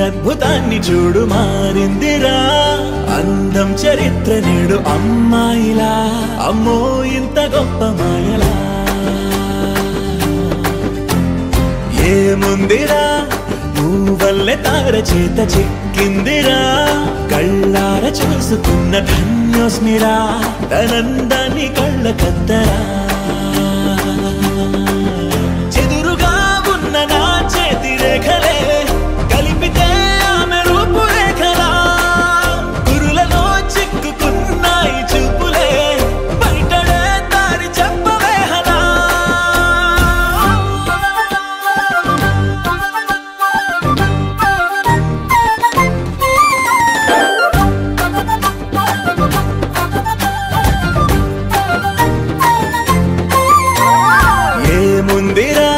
అద్భుతాన్ని చూడు మారిందిరా అందం చరిత్ర నేడు అమ్మాయిలా అమ్మో ఇంత గొప్ప మాయలా ఏముందిరా నువ్వల్లే తార చేత చిక్కిందిరా కళ్ళార చూసుకున్న ధన్యోస్మిరా తనందాన్ని కళ్ళ కద్దరా చెదురుగా ఉన్న నా చేతి రేఖలే కలిపితే ఆమె రూపురేఖలా గురులలో చిక్కుకున్నాయి చూపులే బయటడే దారి చెప్పవేహలా ఏముందిరా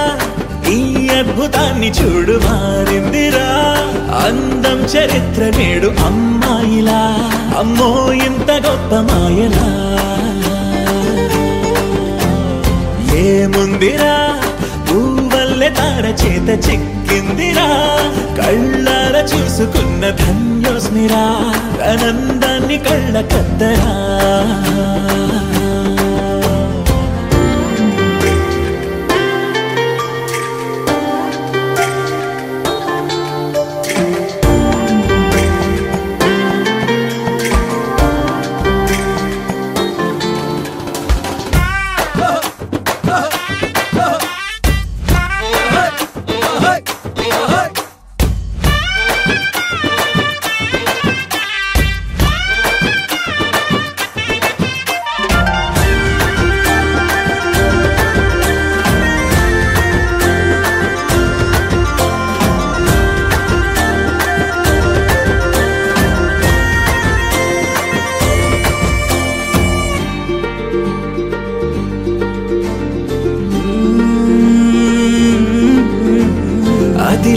ఈ అద్భుతాన్ని చూడు మారిందిరా అందం చరిత్ర నేడు అమ్మాయిలా అమ్మో ఇంత గొప్ప మాయలా ఏముందిరా పువ్వల్లే తార చేత చిక్కిందిరా కళ్ళార చూసుకున్న ధన్యోస్మిరా ఆనందాన్ని కళ్ళ కద్దరా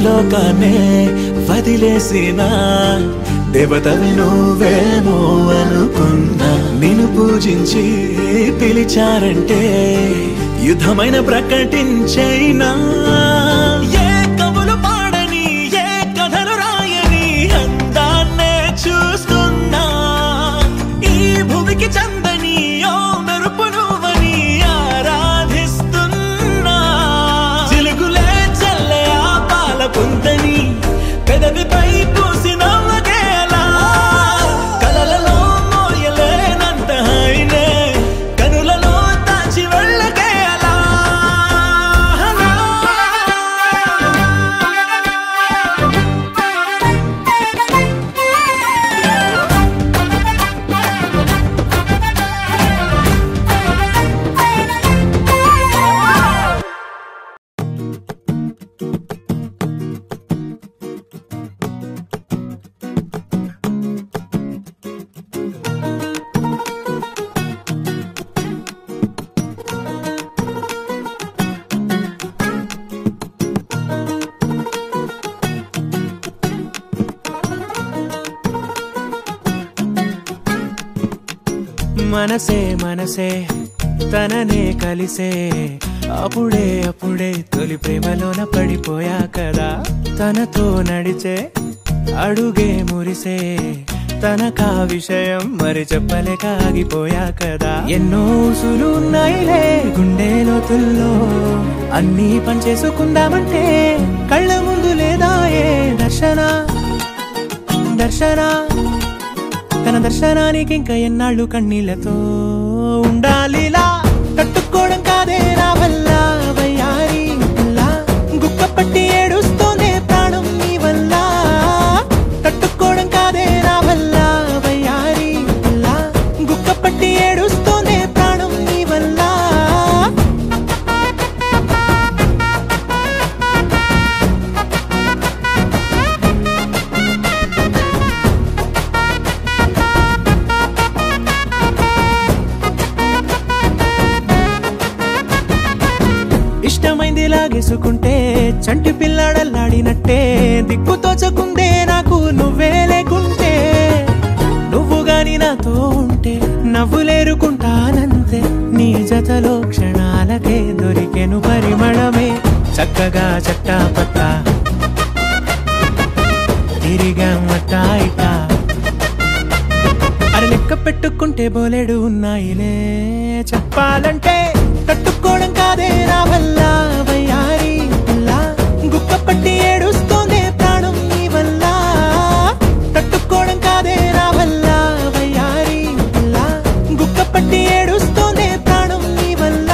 లోకానే వదిలేసిన దేవతవి నువ్వేమో అనుకున్నా నిన్ను పూజించి పిలిచారంటే యుద్ధమైన ప్రకటించైనా ఏ కవులు పాడని ఏ కథలు రాయని అందాన్నే చూస్తున్నా ఈ భూమికి చందని ఓ మెరుపు నువ్వని ఆరాధిస్తున్నా చిలుగులే చల్లే ఆ పాల పుంతని పెదవిపై పూసి నవ్వకేలా కలలలో మోయలేనంత హాయినే కనులలో దాచి వెళ్ళకేలా మనసే మనసే తననే కలిసే అప్పుడే అప్పుడే తొలి ప్రేమలోన పడిపోయా కదా తనతో నడిచే అడుగే మురిసే తనకా విషయం మరి చెప్పలేక ఆగిపోయా కదా ఎన్నో ఊసులు ఉన్నాయిలే గుండె లోతుల్లో అన్నీ పనిచేసుకుందామంటే కళ్ళ ముందు లేదా ఏ దర్శన దర్శన తన దర్శనానికి ఇంకా ఎన్నాళ్ళు కన్నీళ్లతో ఉండాలిలా తట్టుకోవడం కాదే నా వల్ల వయ్యారి గుక్క పట్టి ఏడుస్తోందే ప్రాణం నీ వల్ల తట్టుకోవడం కాదే నా వల్ల వయ్యారి గుక్క పట్టి ఏడుస్తోందే ప్రాణం నీ వల్ల ఇష్టమైంది లాగేసుకుంటే చంటి పిల్లాడల్లాడినట్టే దిక్కు తోచకుందే నాకు నువ్వే లేకుంటే నువ్వు గాని నాతో ఉంటే నవ్వులేరుకుంటానంతే నీ జతలో క్షణాలకే దొరికెను పరిమళమే చక్కగా చట్టా పట్టా తిరిగామట్టా ఇటా. అరే లెక్క పెట్టుకుంటే బోలెడు ఉన్నాయిలే, చెప్పాలంటే తట్టుకోవడం కాదే నా వల్ల. వయ్యారి పిల్ల గుక్క పట్టి ఏడుస్తోందే ప్రాణం నీ వల్ల, తట్టుకోవడం కాదే నా వల్ల. వయ్యారి పిల్ల గుక్క పట్టి ఏడుస్తోందే ప్రాణం నీ వల్ల.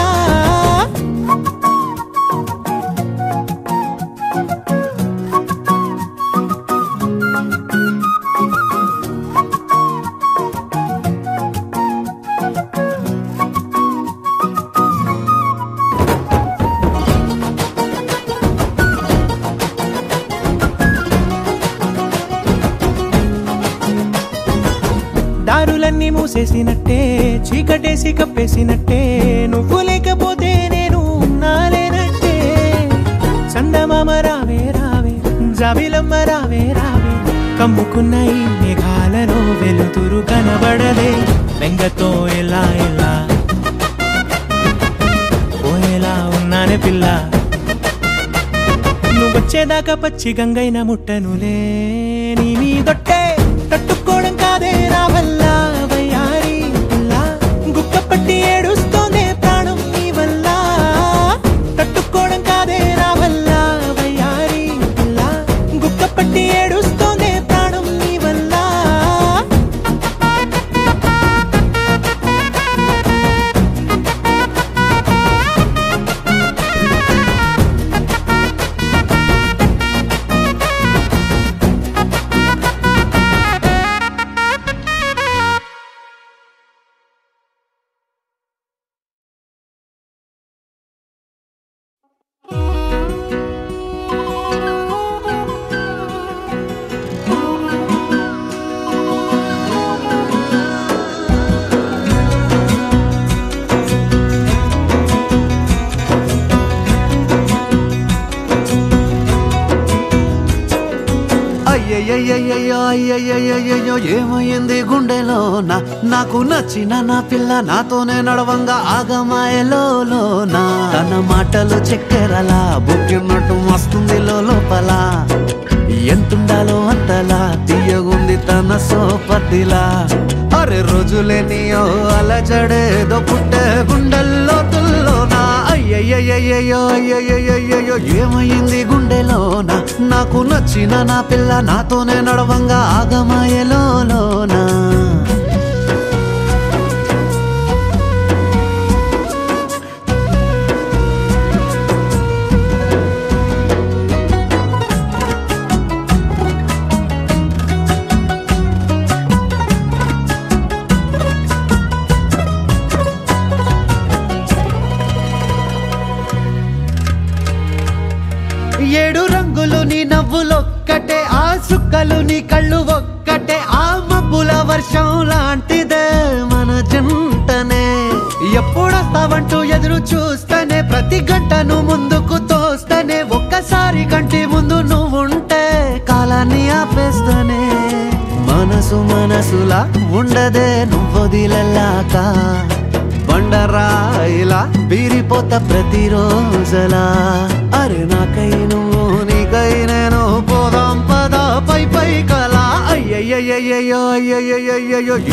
దారులన్నీ మూసేసినట్టే, చీకటేసి కప్పేసినట్టే, నువ్వు లేకపోతే నేను ఉన్నాలేనట్టే. చందమామ రావే రావే, జాబిలమ్మ రావే రావే, కమ్ముకున్న ఈ మేఘాలలో వెలుతురు కనబడదే. బెంగతో ఎలా ఎలా పోయేలా ఉన్నానే పిల్ల, నువ్వొచ్చేదాకా పచ్చి గంగైన ముట్టనులే. నీ మీదొట్టే తట్టుకోవడం కాదే నా వల్ల. వయ్యారి పిల్ల గుక్క పట్టి ఏడుస్తోందే ప్రాణం నీ వల్ల, తట్టుకోవడం కాదే నా వల్ల. వయ్యారి పిల్ల గుక్క పట్టి ఏడుస్తోందే ప్రాణం నీ వల్ల. అయ్యయ్యో ఏమైంది గుండెలోనా, నాకు నచ్చిన నా పిల్ల నాతోనే నడవంగా ఆగమాయలోనా. తన మాటలు చక్కెరలా బుక్కినట్టు వస్తుంది లోపల, ఎంతుండాలో అంతలా తీయగుంది తన సోపతిలా. అరే రోజులేనియో అలజడేదో పుట్టే గుండెల్లో తుల్లోనా. అయ్యయ్యో ఏమైంది గుండెలోనా, నాకు నచ్చిన నా పిల్ల నాతోనే నడవంగా ఆగమాయలోనా. ఏడు రంగులు నీ నవ్వులొక్కటే, ఆ సుక్కలు నీ కళ్ళు ఒక్కటే, ఆ మబ్బుల వర్షం లాంటిదే మన జంటనే. ఎప్పుడొస్తావంటూ ఎదురు చూస్తేనే, ప్రతి గంటను ముందుకు తోస్తేనే, ఒక్కసారి కంటి ముందు నువ్వుంటే కాలాన్ని ఆపేస్తేనే. మనసులా ఉండదే నువ్వొదిలెల్లాక, బండరాయిలా బీరిపోత ప్రతిరోజలా. అరే నాకై నువ్వు నీకై నేను పోదాం పదా పై కలా. అయ్యయ్యో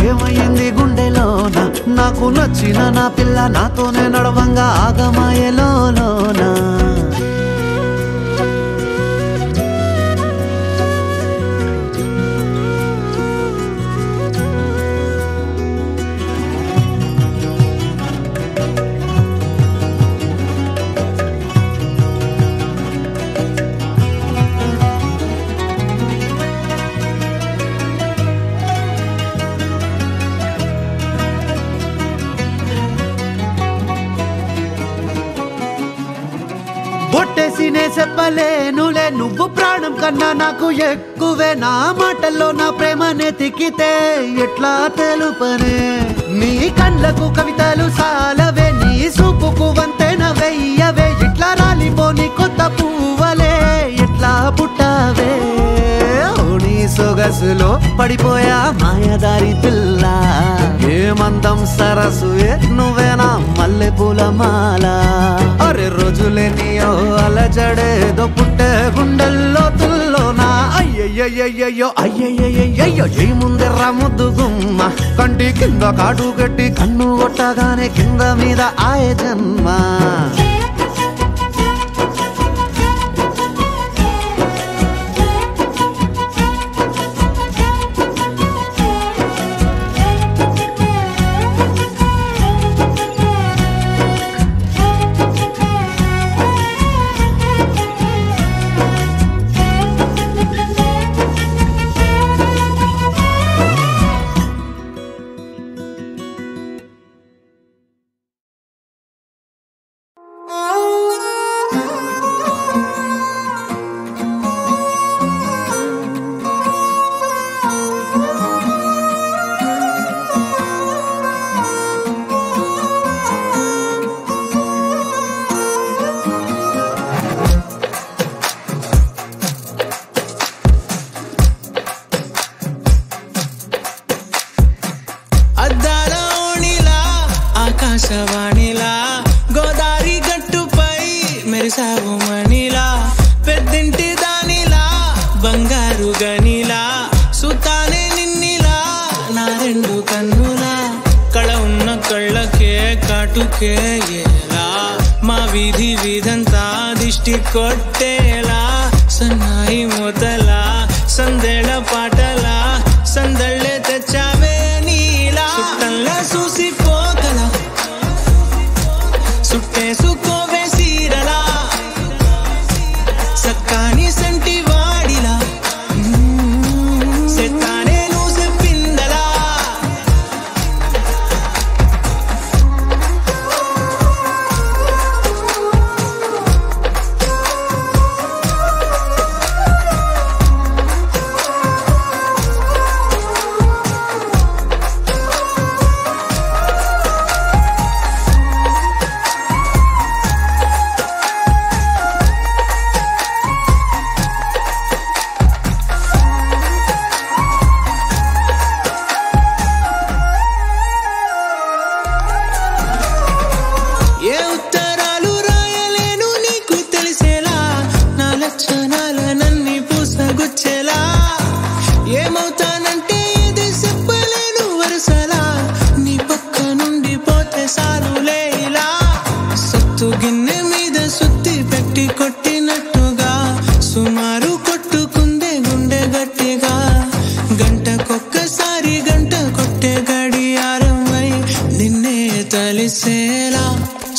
ఏమైంది గుండెలోనా, నాకు నచ్చిన నా పిల్ల నాతోనే నడవంగా ఆగమాయలోనా. బొట్టేసినే చెప్పలేనులే, నువ్వు ప్రాణం కన్నా నాకు ఎక్కువే. నా మాటల్లో నా ప్రేమనే తిక్కితే ఎట్లా తెలుపనే. నీ కళ్ళకు కవితలు సాలవే, నీ సూపుకు వంతెన వెయ్యవే. ఇట్లా రాలిపోని కొత్త పువ్వలే ఎట్లా పుట్టావే. నీ సొగసులో పడిపోయా మాయదారి పిల్ల, ఏమందం సరసు నువ్వేనా మల్లె పూల మాల. అరే రోజులేనియో అలజడేదో పుట్టే గుండెల్లో తుల్లోనా. అయ్య అయ్యయ్యయ్యో అయ్యయ్యయ్యో ఏ ముందెర్ర ముద్దు గుమ్మ కంటి కింద కాటు కట్టి కన్ను కొట్టగానే కింద మీద ఆయ జన్మ ఆకాశవాణిలా గోదారి గట్టుపై మెరిసావు మణిలా పెద్దింటి దానిలా బంగారు గనిలా సుతానే నిన్నిలా నా రెండు కన్నులా కళ ఉన్న కళ్ళకే కాటుకే ఎలా మా వీధి వీధంతా దిష్టి కొట్టేలా సన్నాయి మూతలా సందేళ పాటలా సందళ్ళే తెచ్చావే నీలా సుట్టంలా చూసిపోగలా సుట్టేసుకోవే సీరలా సక్కాని సంటి వాడిలా సెత్తానే నువ్వు చెప్పిందలా ఏమవుతానంటే ఇది చెప్పలేను వరుసలా నీ పక్క నుండి పోతే సారులే ఇలా సత్తు గిన్నె మీద సుత్తి పెట్టి కొట్టినట్టుగా సుమారు కొట్టుకుందే గుండె గట్టిగా గంటకొక్కసారి గంట కొట్టే గడియారమై నిన్నే తలిసేలా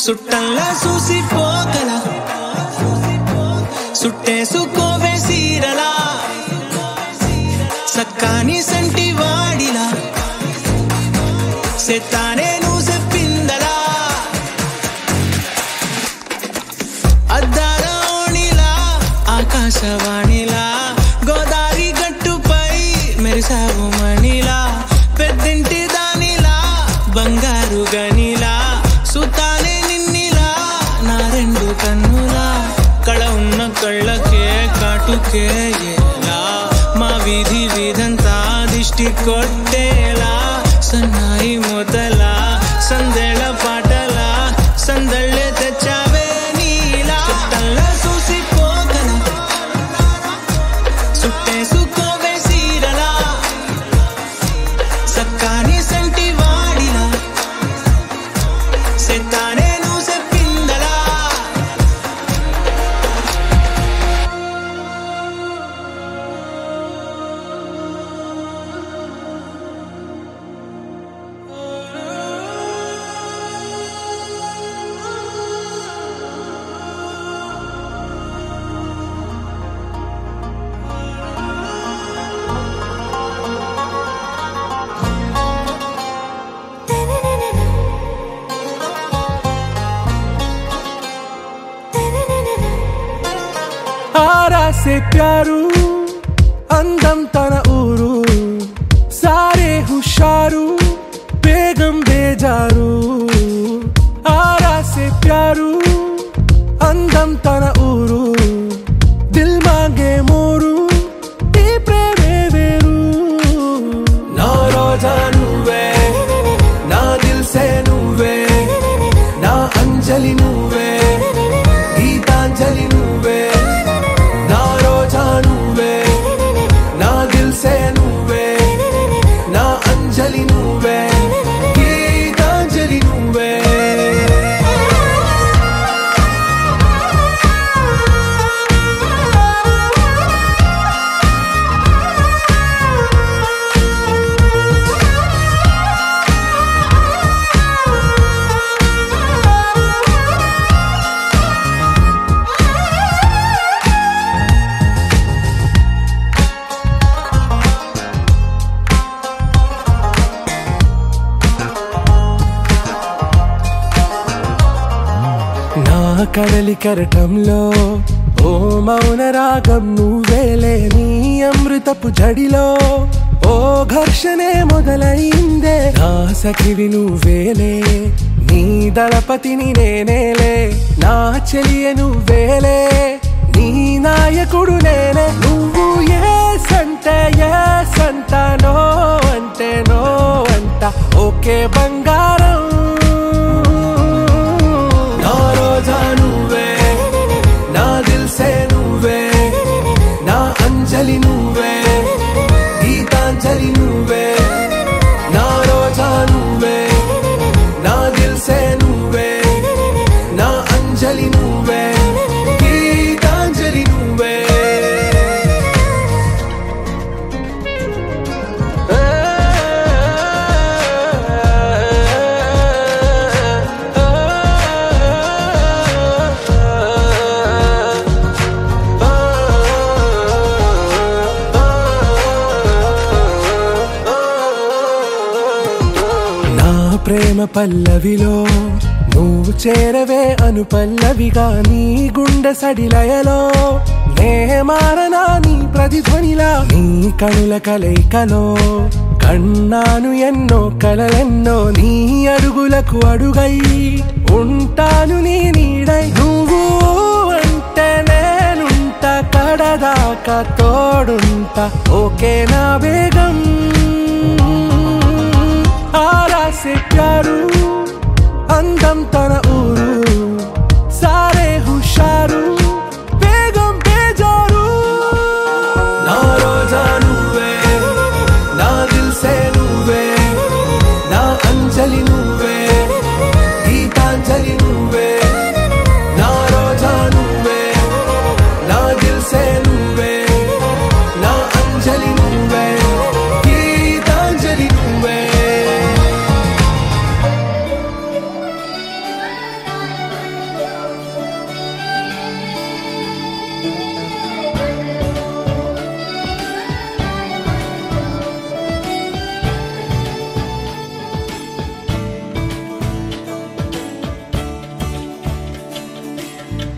సుట్టంలా చూసిపోగలా సుట్టేసుకోవే సీరలా సక్కాని సంటి వాడిలా సెత్తానే నువ్వు చెప్పిందలా అద్దాల ఓణిలా ఆకాశవాణిలా గోదారి గట్టుపై మెరిసావు మణిలా పెద్దింటి దానిలా బంగారు గనిలా సుతానే నిన్నిలా నా రెండు కన్నులా కళ ఉన్న కళ్ళకే కాటుకే ఎలా మా వీధి వీధంతా దిష్టి కొట్టేలా సన్నాయి మూతలా సందేళ పాటలా సందళ్ళే తెచ్చావే నీలా చుట్టంలా చూసిపోగలా సుట్టేసుకోవే సీరలా సక్కాని సంటి వాడిలా సెత్తానే నువ్వు చెప్పిందలా आरा से प्यारू अंदम तन ऊरू सारे हुशारू बेगम बेजारू आरा से प्यारू अंदम तन ऊरू दिल मांगे मोरू ई प्रेमे वेरू ना रोजा नुवे ना दिल से नुवे ना अंजलि नुवे गीतांजलि नुवे ना रोजा नुवे కడలి కెరటంలో ఓ మౌన రాగం నువ్వేలే నీ అమృతపు జడిలో ఓ ఘర్షణే మొదలైందే నా సఖివి నువ్వేలే నీ దళపతిని నేనేలే నా చెలియ నువ్వేలే నీ నాయకుడు నేనే నువ్వు ఏ సంట నో అంటే నో అంట ఓకే బంగారం నా రోజా నువ్వే నా దిల్సే నువ్వే నా అంజలి నువ్వే గీతాంజలి నువ్వే నా రోజా నువ్వే నా దిల్సే నువ్వే నా అంజలి నువ్వే గీతాంజలి నువ్వే ప్రేమ పల్లవిలో నువ్వు చేరవే అను పల్లవిగా నీ గుండె సడిలయలో నే మారనా నీ ప్రతిధ్వనిలా నీ కనుల కలయికలో కన్నాను ఎన్నో కలలెన్నో నీ అడుగులకు అడుగై ఉంటాను నీ నీడై నువ్వు అంటే నేనుంటా కడదాకా తోడుంటా ఓకే నా బేగం आरा से प्यारू अंदम तन ऊरू सारे हुशारू बेगम बेजारू ना रोजा नुवे ना दिल से नुवे ना अंजलि नुवे गीतांजलि नुवे ना रोजा नुवे ना दिल से नुवे ना अंजलि नुवे गीतांजलि नुवे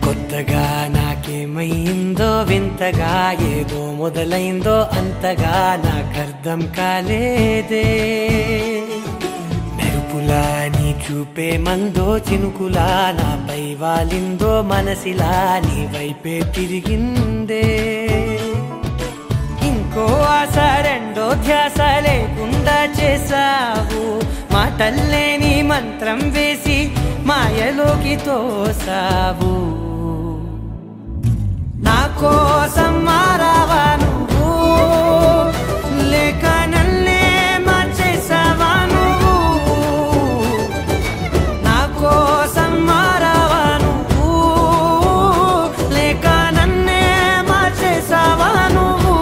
కొత్తగా నాకేమైందో వింతగా ఏదో మొదలైందో అంతగా నాకర్థం కాలేదే మెరుపులా నీ చూపే మందో చినుకులా నాపై వాలిందో మనసిలా నీ వైపే తిరిగిందే ఇంకో ఆశ రెండో ధ్యాస లేకుండా చేసావు మాటల్లే నీ మంత్రం వేసి మాయలోకి తోసావు నా కోసం మారావా నువ్వు లేక నన్నే మార్చేసావా నువ్వు నా కోసం మారావా నువ్వు లేక నన్నే మార్చేసావా నువ్వు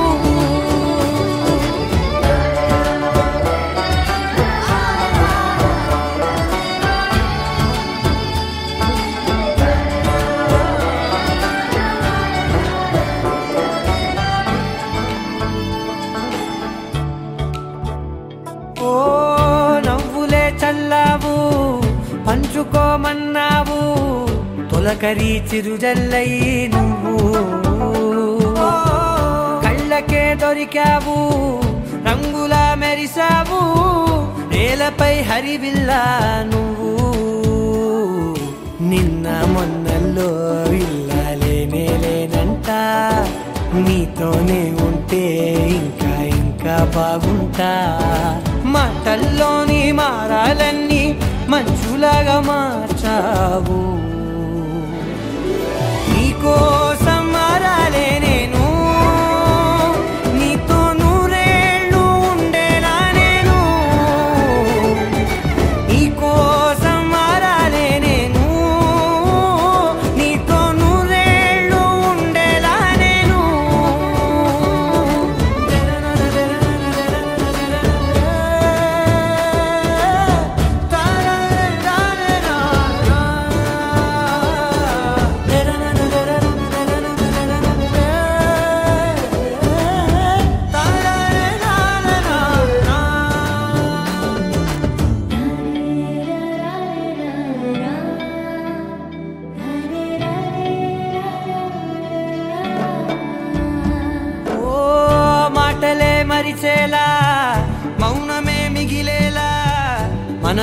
చల్లావు పంచుకోమన్నావు తొలకరి చిరుజల్లై నువ్వు కళ్ళకే దొరికావు రంగులా మెరిసావు నేలపై హరివిల్లా నువ్వు నిన్న మొన్నల్లో విల్లాలేనే లేనంట నీతోనే ఉంటే ఇంకా ఇంకా బాగుంటా మాటల్లోని మారాలన్నీ మంచులాగా మార్చావు నీకోసం మారాలే నేను నీతో నూరేళ్ళు ఉండేలా నేను నీకోసం మారాలే నేను నీతో నూరేళ్ళు ఉండేలా నేను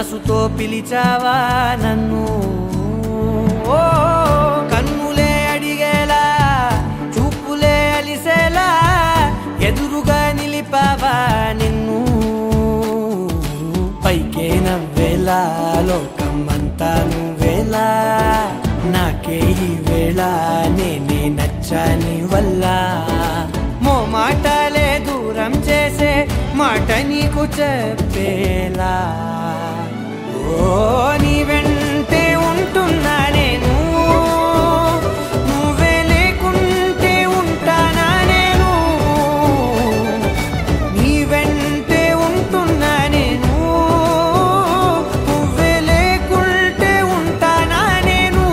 మనసుతో పిలిచావా నన్ను ఓ కన్నులే అడిగేలా చూపులే అలిసేలా ఎదురుగా నిలిపావా నిన్ను పైకే నవ్వేలా లోకమంతా నువ్వేలా నాకే ఈ వేళ నేనే నచ్చాని వల్ల మో మాటలే దూరం చేసే మాట నీకు చెప్పేలా ఓ నీ వెంటే ఉంటున్నా నేను నువ్వే లేకుంటే ఉంటానా నేను నీ వెంటే ఉంటున్నా నేను నువ్వే లేకుంటే ఉంటానా నేను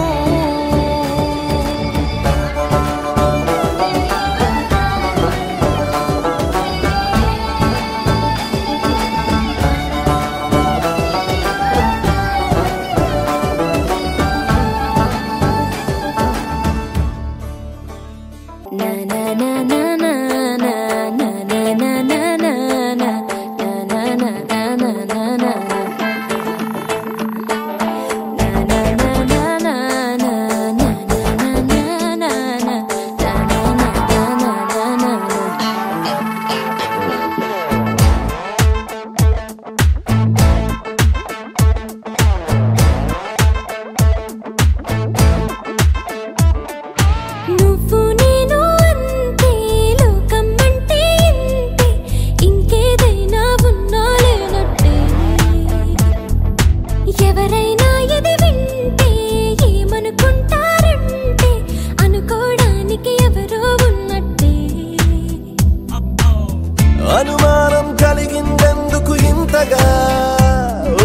అనుమానం కలిగిందెందుకు ఇంతగా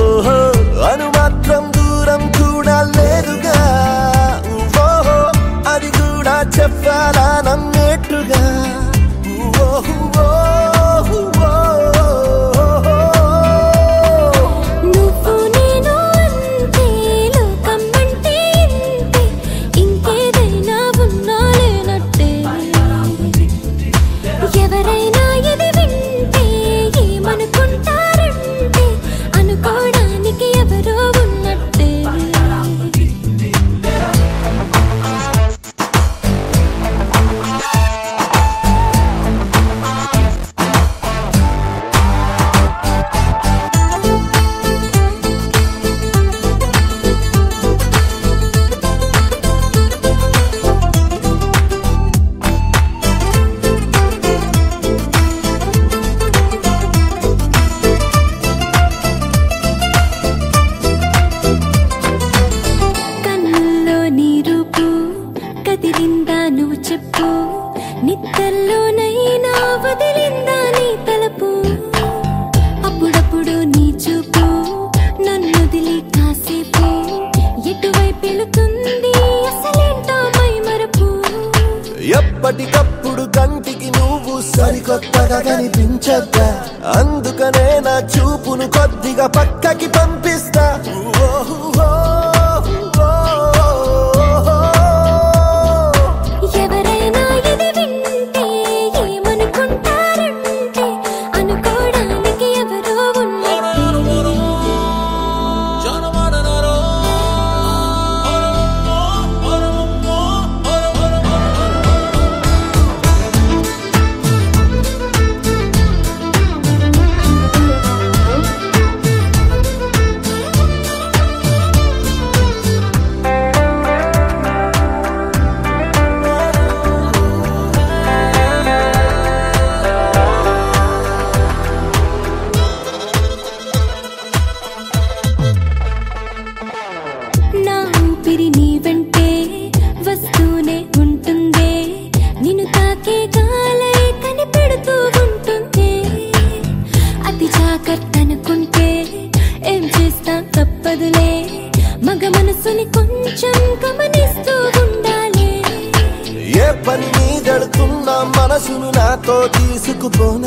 ఓహో అనుమాత్రం దూరం కూడా లేదుగా ఓహో అది కూడా చెప్పాలా నమ్మేట్టుగా ఓహో నిత్తల్లోనైనా వదిలిందా నీ తలపు అప్పుడప్పుడు నీ చూపు నన్నొదిలి కాసేపు ఎటువైపు వెళుతుంది అసలేంటో మైమరపు ఎప్పటికప్పుడు కంటికి నువ్వు సరికొత్తగా కనిపించద్దా అందుకనే నా చూపును కొద్దిగా పక్కకి పంపిస్తా పని మీదడుతున్నా మనసును నాతో తీసుకుపోను